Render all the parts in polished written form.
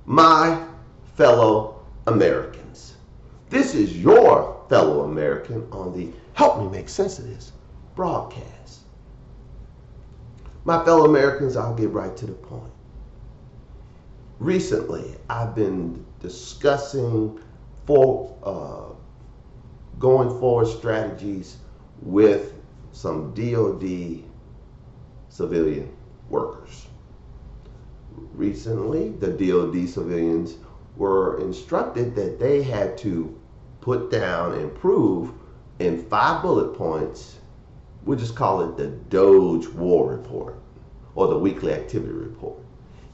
My fellow Americans, this is your fellow American on the Help Me Make Sense of This broadcast. My fellow Americans, I'll get right to the point. Recently, I've been discussing going forward strategies with some DODE civilian workers. Recently, the DODE civilians were instructed that they had to put down and prove in 5 bullet points, we'll just call it the W.A.R report or the weekly activity report.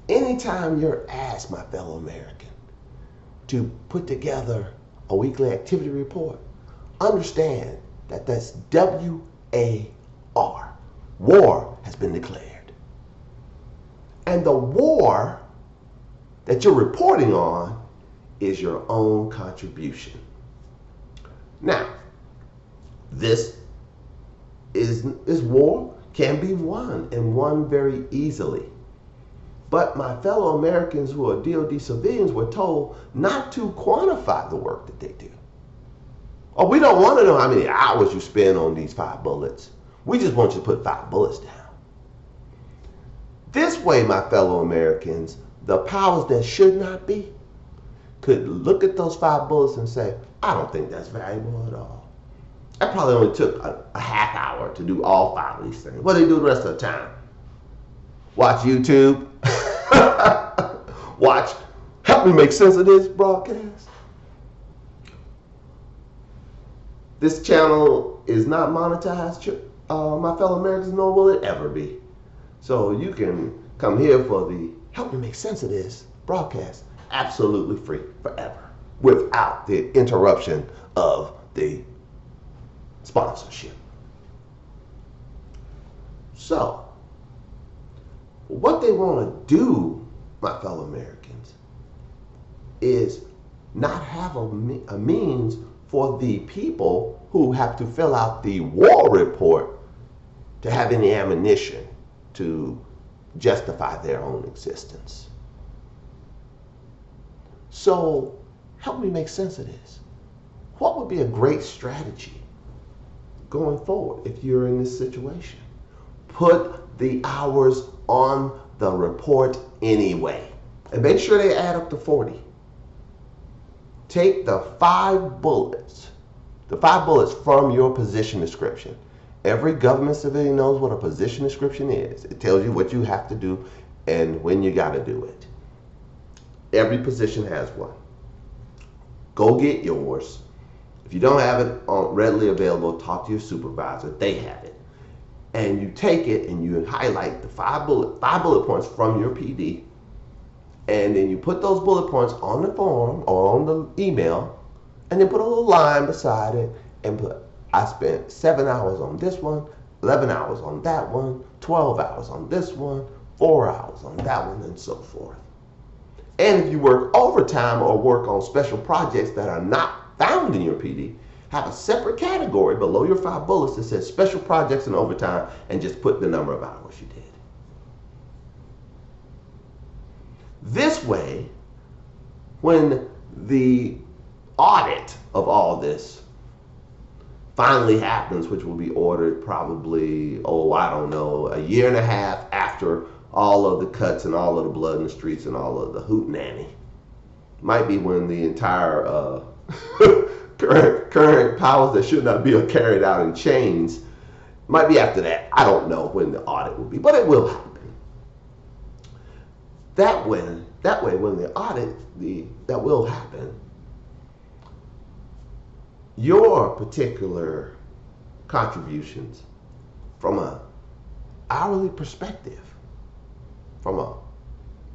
Anytime you're asked, my fellow American, to put together a weekly activity report, understand that that's W.A.R. War has been declared. And the war that you're reporting on is your own contribution. Now, this war can be won, and won very easily. But my fellow Americans who are DOD civilians were told not to quantify the work that they do. Oh, we don't want to know how many hours you spend on these 5 bullets. We just want you to put 5 bullets down. This way, my fellow Americans, the powers that should not be could look at those 5 bullets and say, I don't think that's valuable at all. That probably only took a half hour to do all 5 of these things. What do they do the rest of the time? Watch YouTube? Watch Help Me Make Sense of This broadcast? This channel is not monetized, my fellow Americans, nor will it ever be. So you can come here for the Help Me Make Sense of This broadcast absolutely free forever without the interruption of the sponsorship. So, what they want to do, my fellow Americans, is not have a means for the people who have to fill out the war report to have any ammunition to justify their own existence. So, help me make sense of this. What would be a great strategy going forward if you're in this situation? Put the hours on the report anyway, and make sure they add up to 40. Take the 5 bullets from your position description. Every government civilian knows what a position description is. It tells you what you have to do and when you got to do it. Every position has one. Go get yours. If you don't have it readily available, talk to your supervisor. They have it. And you take it and you highlight the 5 bullet points from your PD. And then you put those bullet points on the form or on the email, and then put a little line beside it and put, I spent 7 hours on this one, 11 hours on that one, 12 hours on this one, 4 hours on that one, and so forth. And if you work overtime or work on special projects that are not found in your PD, have a separate category below your 5 bullets that says special projects and overtime, and just put the number of hours you did. This way, when the audit of all this finally happens, which will be ordered probably, I don't know, a year and a half after all of the cuts and all of the blood in the streets and all of the hootenanny. Might be when the entire current powers that should not be are carried out in chains. Might be after that. I don't know when the audit will be, but it will happen. That way, when the audit, that will happen, your particular contributions from a hourly perspective, from a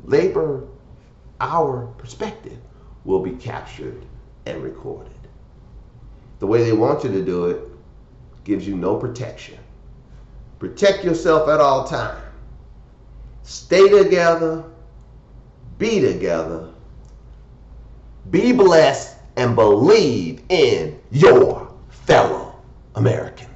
labor hour perspective, will be captured and recorded. The way they want you to do it gives you no protection. Protect yourself at all times. Stay together. Be together, be blessed, and believe in your fellow Americans.